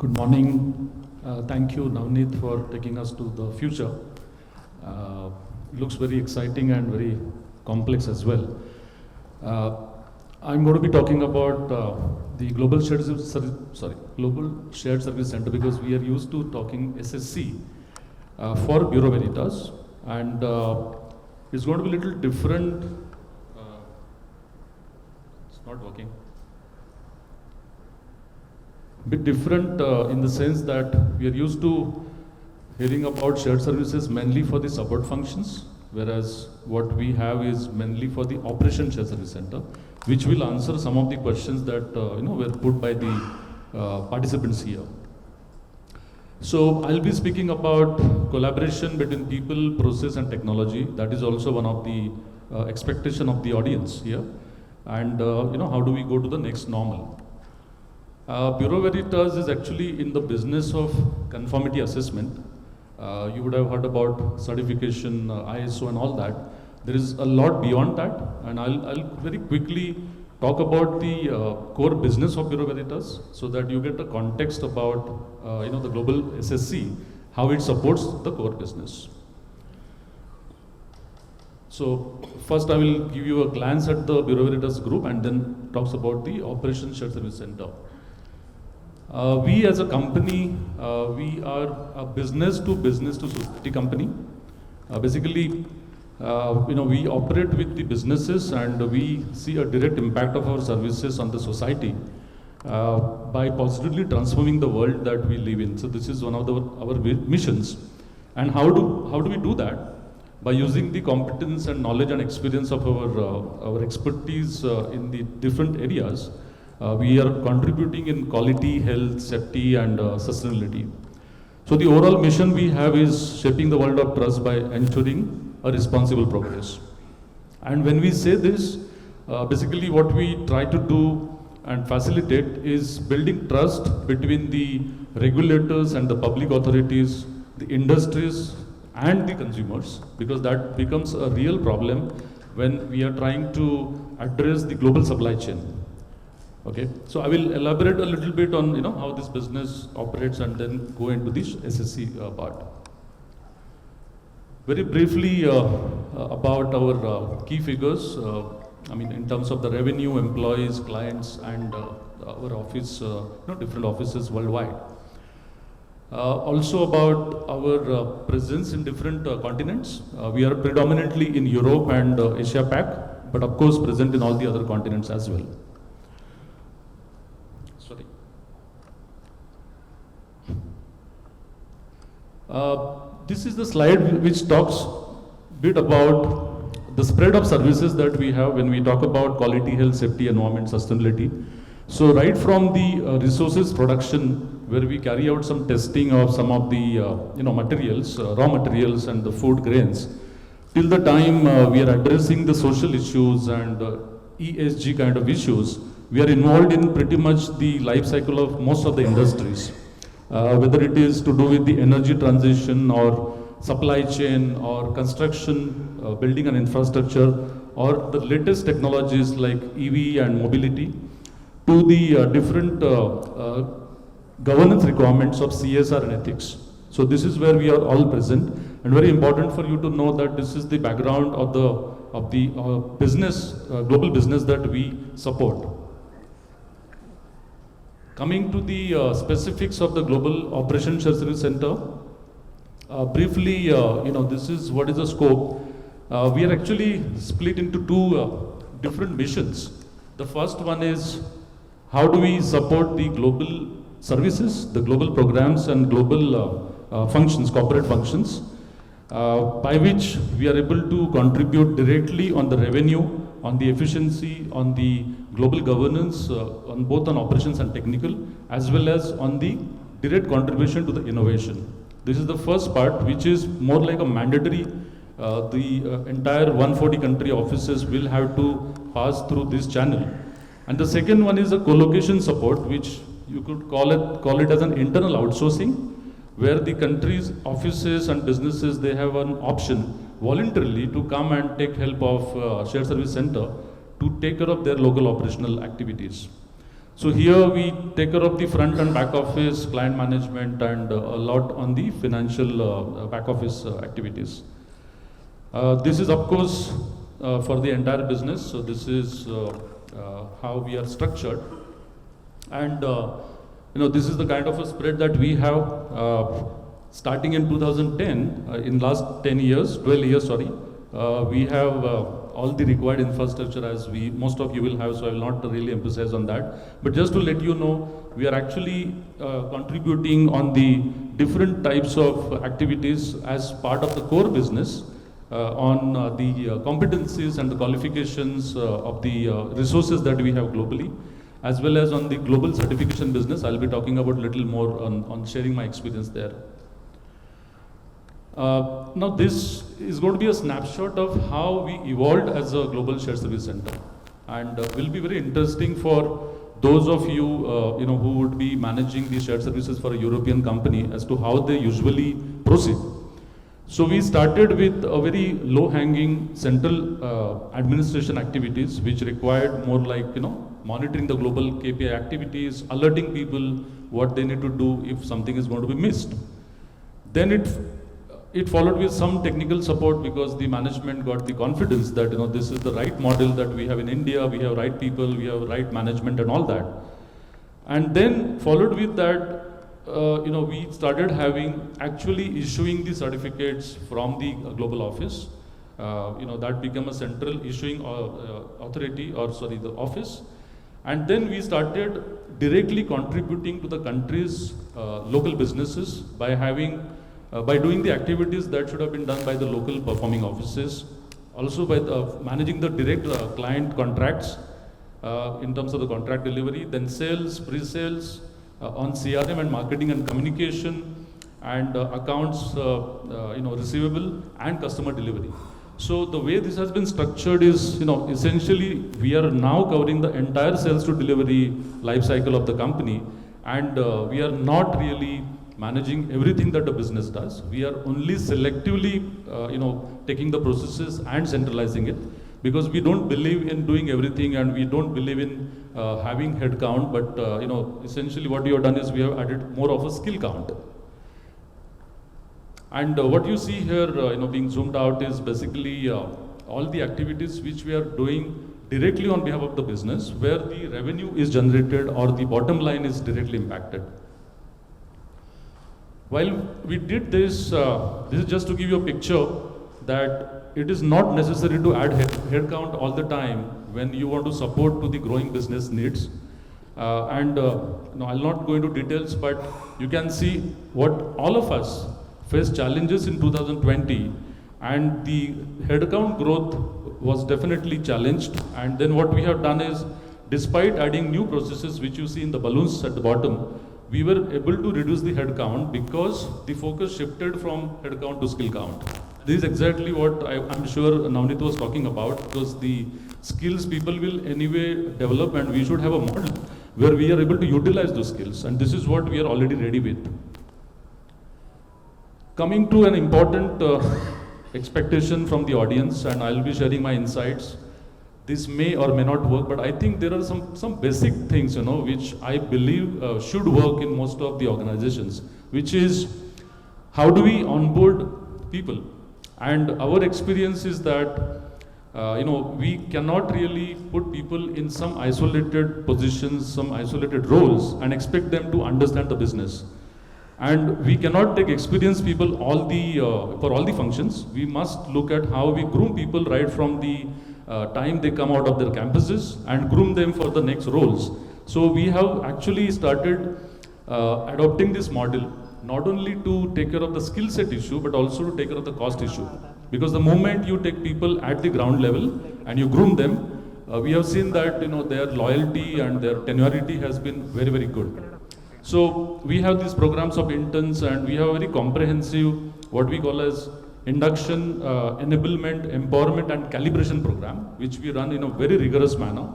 Good morning. Thank you, Navneet, for taking us to the future. Looks very exciting and very complex as well. Uh, I'm going to be talking about the Global Shared Service Center, because we are used to talking SSC for Bureau Veritas, and it's going to be a little different. It's not working. Bit different in the sense that we are used to hearing about shared services mainly for the support functions, whereas what we have is mainly for the operation shared service center, which will answer some of the questions that were put by the participants here. So I'll be speaking about collaboration between people, process, and technology. That is also one of the expectation of the audience here. And how do we go to the next normal? Bureau Veritas is actually in the business of conformity assessment. You would have heard about certification, ISO and all that. There is a lot beyond that, and I'll very quickly talk about the core business of Bureau Veritas, so that you get a context about the global SSC, how it supports the core business. So first I will give you a glance at the Bureau Veritas group, and then talks about the Operation Shared Service Center. We as a company, we are a business to society company. Basically, we operate with the businesses, and we see a direct impact of our services on the society by positively transforming the world that we live in. So this is one of our missions. And how do we do that? By using the competence and knowledge and experience of our expertise in the different areas. We are contributing in quality, health, safety, and sustainability. So the overall mission we have is shaping the world of trust by ensuring a responsible progress. And when we say this, basically what we try to do and facilitate is building trust between the regulators and the public authorities, the industries, and the consumers, because that becomes a real problem when we are trying to address the global supply chain. Okay, so I will elaborate a little bit on how this business operates, and then go into this SSC part. Very briefly about our key figures. In terms of the revenue, employees, clients, and our office, different offices worldwide. Also about our presence in different continents. We are predominantly in Europe and Asia Pac, but of course present in all the other continents as well. This is the slide which talks a bit about the spread of services that we have when we talk about quality, health, safety, environment, sustainability. So right from the resources production, where we carry out some testing of some of the materials, raw materials and the food grains, till the time we are addressing the social issues and ESG kind of issues, we are involved in pretty much the life cycle of most of the industries. Whether it is to do with the energy transition or supply chain or construction, building and infrastructure, or the latest technologies like EV and mobility, to the different governance requirements of CSR and ethics. So this is where we are all present, and very important for you to know that this is the background of the business, global business that we support. Coming to the specifics of the Global Operation Shared Service Center, briefly, this is what is the scope. We are actually split into two different missions. The first one is how do we support the global services, the global programs and global functions, corporate functions, by which we are able to contribute directly on the revenue, on the efficiency, on the global governance, on both on operations and technical, as well as on the direct contribution to the innovation. This is the first part, which is more like a mandatory. The entire 140 country offices will have to pass through this channel. And the second one is a co-location support, which you could call it as an internal outsourcing, where the country's offices and businesses, they have an option voluntarily to come and take help of shared service center to take care of their local operational activities. So here we take care of the front and back office, client management, and a lot on the financial back office activities. This is of course for the entire business. So this is how we are structured. And this is the kind of a spread that we have starting in 2010, in last 12 years, sorry. We have all the required infrastructure as most of you will have, so I will not really emphasize on that. But just to let you know, we are actually contributing on the different types of activities as part of the core business on the competencies and the qualifications of the resources that we have globally, as well as on the global certification business. I'll be talking about a little more on sharing my experience there. Now this is going to be a snapshot of how we evolved as a global shared service center, and will be very interesting for those of you who would be managing the shared services for a European company as to how they usually proceed. So we started with a very low-hanging central administration activities, which required more like monitoring the global KPI activities, alerting people what they need to do if something is going to be missed. Then it followed with some technical support, because the management got the confidence that this is the right model that we have in India, we have right people, we have right management and all that. And then followed with that, we started actually issuing the certificates from the global office. That became a central issuing authority, the office. And then we started directly contributing to the country's local businesses by doing the activities that should have been done by the local performing offices. Also by managing the direct client contracts in terms of the contract delivery, then sales, pre-sales, on CRM and marketing and communication, and accounts receivable and customer delivery. So the way this has been structured is, essentially we are now covering the entire sales to delivery life cycle of the company, and we are not really managing everything that the business does. We are only selectively, taking the processes and centralizing it, because we don't believe in doing everything, and we don't believe in having head count, but essentially what we have done is we have added more of a skill count. And what you see here, being zoomed out is basically all the activities which we are doing directly on behalf of the business, where the revenue is generated or the bottom line is directly impacted. While we did this, this is just to give you a picture that it is not necessary to add headcount all the time when you want to support to the growing business needs. I'll not go into details, but you can see what all of us faced challenges in 2020, and the headcount growth was definitely challenged. And then what we have done is, despite adding new processes, which you see in the balloons at the bottom, we were able to reduce the headcount because the focus shifted from headcount to skill count. This is exactly what I'm sure Navneet was talking about, because the skills people will anyway develop, and we should have a model where we are able to utilize those skills, and this is what we are already ready with. Coming to an important expectation from the audience, and I'll be sharing my insights. This may or may not work, but I think there are some basic things, which I believe should work in most of the organizations, which is how do we onboard people? And our experience is that, we cannot really put people in some isolated positions, some isolated roles, and expect them to understand the business. And we cannot take experienced people for all the functions. We must look at how we groom people right from the time they come out of their campuses and groom them for the next roles. So we have actually started adopting this model, not only to take care of the skill set issue, but also to take care of the cost issue. Because the moment you take people at the ground level and you groom them, we have seen that their loyalty and their tenuity has been very, very good. So we have these programs of interns, and we have a very comprehensive, what we call as induction, enablement, empowerment and calibration program, which we run in a very rigorous manner.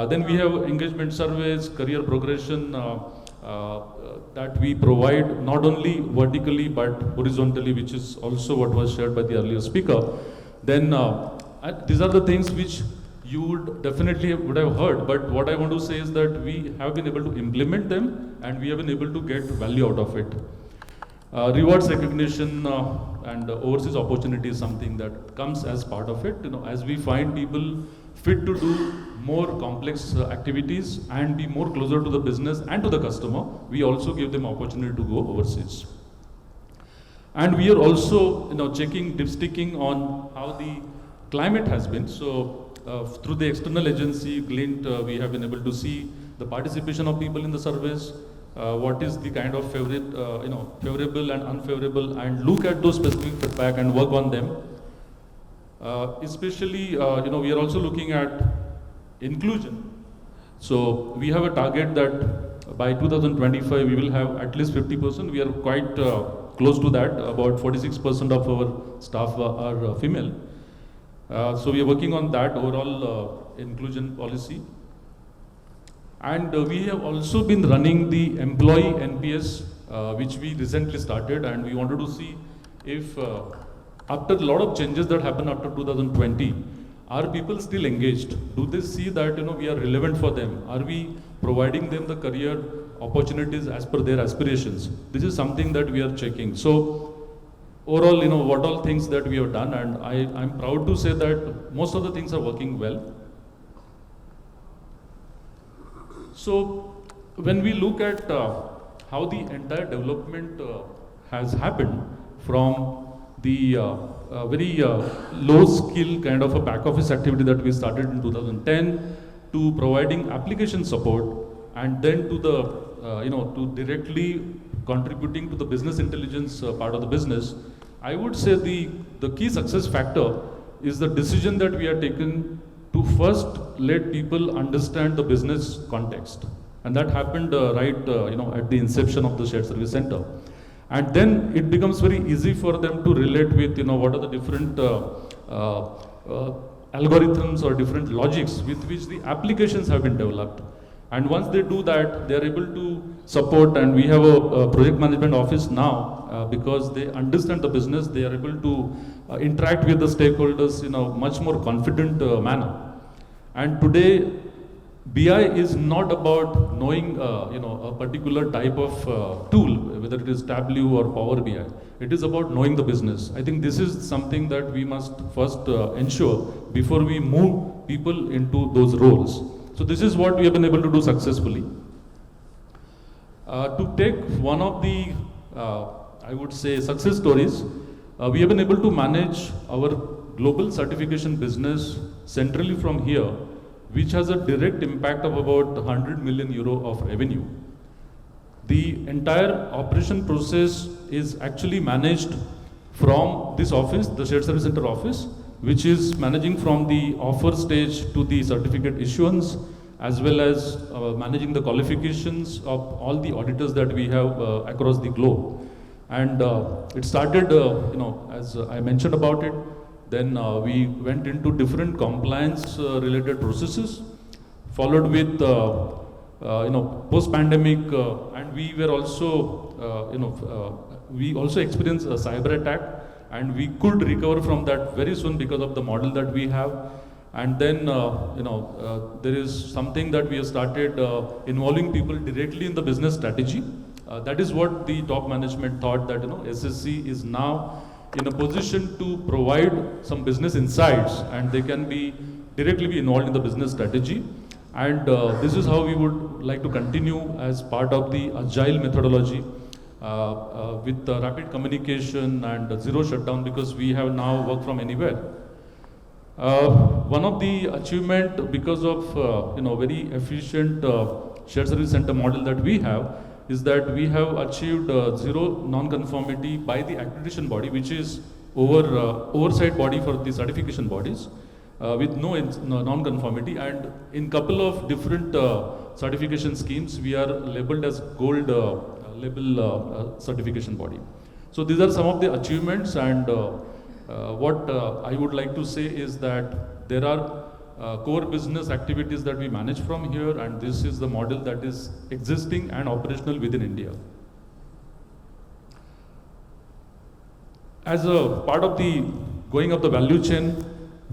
Then we have engagement surveys, career progression that we provide not only vertically but horizontally, which is also what was shared by the earlier speaker. Then these are the things which you would have heard, but what I want to say is that we have been able to implement them and we have been able to get value out of it. Rewards recognition and overseas opportunity is something that comes as part of it. As we find people fit to do more complex activities and be more closer to the business and to the customer, we also give them opportunity to go overseas. And we are also, checking, dipsticking on how the climate has been. So through the external agency, Glint, we have been able to see the participation of people in the surveys, what is the kind of favorable and unfavorable, and look at those specific feedback and work on them. Especially, we are also looking at inclusion. So we have a target that by 2025 we will have at least 50%. We are quite close to that. About 46% of our staff are female. So we are working on that overall inclusion policy. And we have also been running the employee NPS, which we recently started, and we wanted to see if after a lot of changes that happened after 2020, are people still engaged? Do they see that we are relevant for them? Are we providing them the career opportunities as per their aspirations? This is something that we are checking. So overall, what all things that we have done, and I'm proud to say that most of the things are working well. So when we look at how the entire development has happened from the very low skill kind of a back office activity that we started in 2010 to providing application support, and then to the to directly contributing to the business intelligence part of the business, I would say the key success factor is the decision that we have taken to first let people understand the business context, and that happened right at the inception of the shared service center. And then it becomes very easy for them to relate with what are the different algorithms or different logics with which the applications have been developed. And once they do that, they are able to support, and we have a project management office now because they understand the business, they are able to interact with the stakeholders in a much more confident manner. And today, BI is not about knowing a particular type of tool, whether it is Tableau or Power BI. It is about knowing the business. I think this is something that we must first ensure before we move people into those roles. So this is what we have been able to do successfully. To take one of the, I would say, success stories, we have been able to manage our global certification business centrally from here, which has a direct impact of about 100 million euro of revenue. The entire operation process is actually managed from this office, the Shared Service Center office, which is managing from the offer stage to the certificate issuance, as well as managing the qualifications of all the auditors that we have across the globe. And it started, as I mentioned about it, then we went into different compliance related processes, followed with post-pandemic, and we were also, we also experienced a cyber attack, and we could recover from that very soon because of the model that we have. And then, there is something that we have started involving people directly in the business strategy. That is what the top management thought, that SSC is now in a position to provide some business insights, and they can be directly be involved in the business strategy. And this is how we would like to continue as part of the agile methodology with rapid communication and zero shutdown, because we have now work from anywhere. One of the achievement because of very efficient shared service center model that we have is that we have achieved zero non-conformity by the accreditation body, which is oversight body for the certification bodies, with no non-conformity. And in couple of different certification schemes, we are labeled as gold label certification body. So these are some of the achievements, and what I would like to say is that there are core business activities that we manage from here, and this is the model that is existing and operational within India. As a part of the going up the value chain,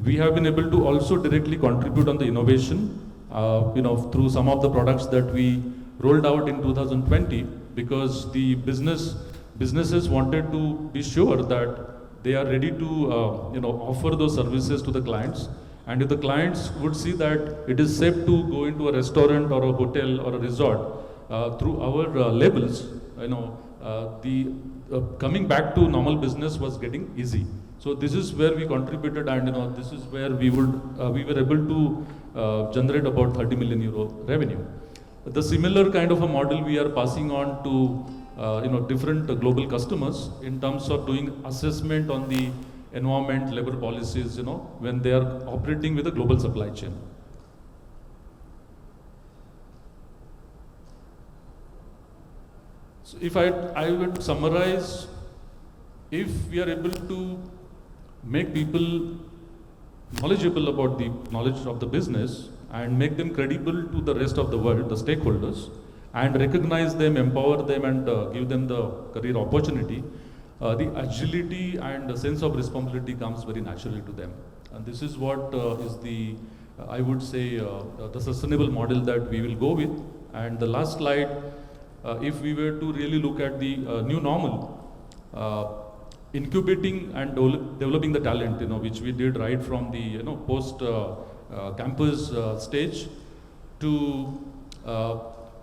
We have been able to also directly contribute on the innovation, through some of the products that we rolled out in 2020, because the businesses wanted to be sure that they are ready to offer those services to the clients. And if the clients would see that it is safe to go into a restaurant or a hotel or a resort through our labels, the coming back to normal business was getting easy. So this is where we contributed, and this is where we were able to generate about 30 million euro revenue. The similar kind of a model we are passing on to different global customers in terms of doing assessment on the environment, labor policies, when they are operating with a global supply chain. So if I would summarize, if we are able to make people knowledgeable about the knowledge of the business and make them credible to the rest of the world, the stakeholders, and recognize them, empower them, and give them the career opportunity, the agility and the sense of responsibility comes very naturally to them. And this is what is the, I would say, the sustainable model that we will go with. And the last slide, if we were to really look at the new normal, incubating and developing the talent, which we did right from the post campus stage to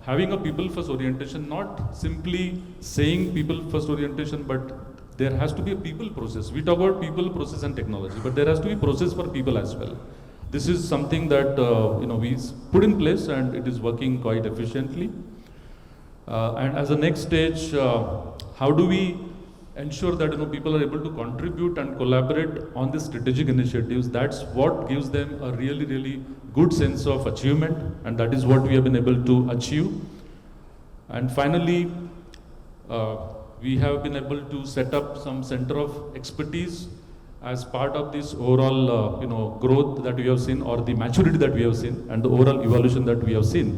having a people first orientation, not simply saying people first orientation, but there has to be a people process. We talk about people, process and technology, but there has to be process for people as well. This is something that we put in place, and it is working quite efficiently. And as a next stage, how do we ensure that people are able to contribute and collaborate on these strategic initiatives? That's what gives them a really, really good sense of achievement, and that is what we have been able to achieve. And finally, we have been able to set up some center of expertise as part of this overall growth that we have seen, or the maturity that we have seen, and the overall evolution that we have seen,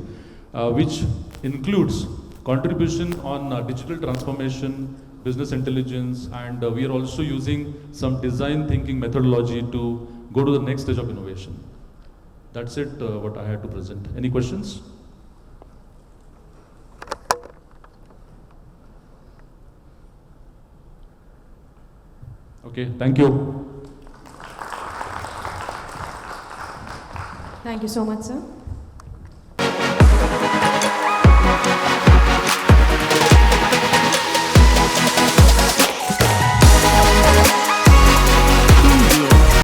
which includes contribution on digital transformation, business intelligence, and we are also using some design thinking methodology to go to the next stage of innovation. That's it, what I had to present. Any questions? Okay, thank you. Thank you so much, sir.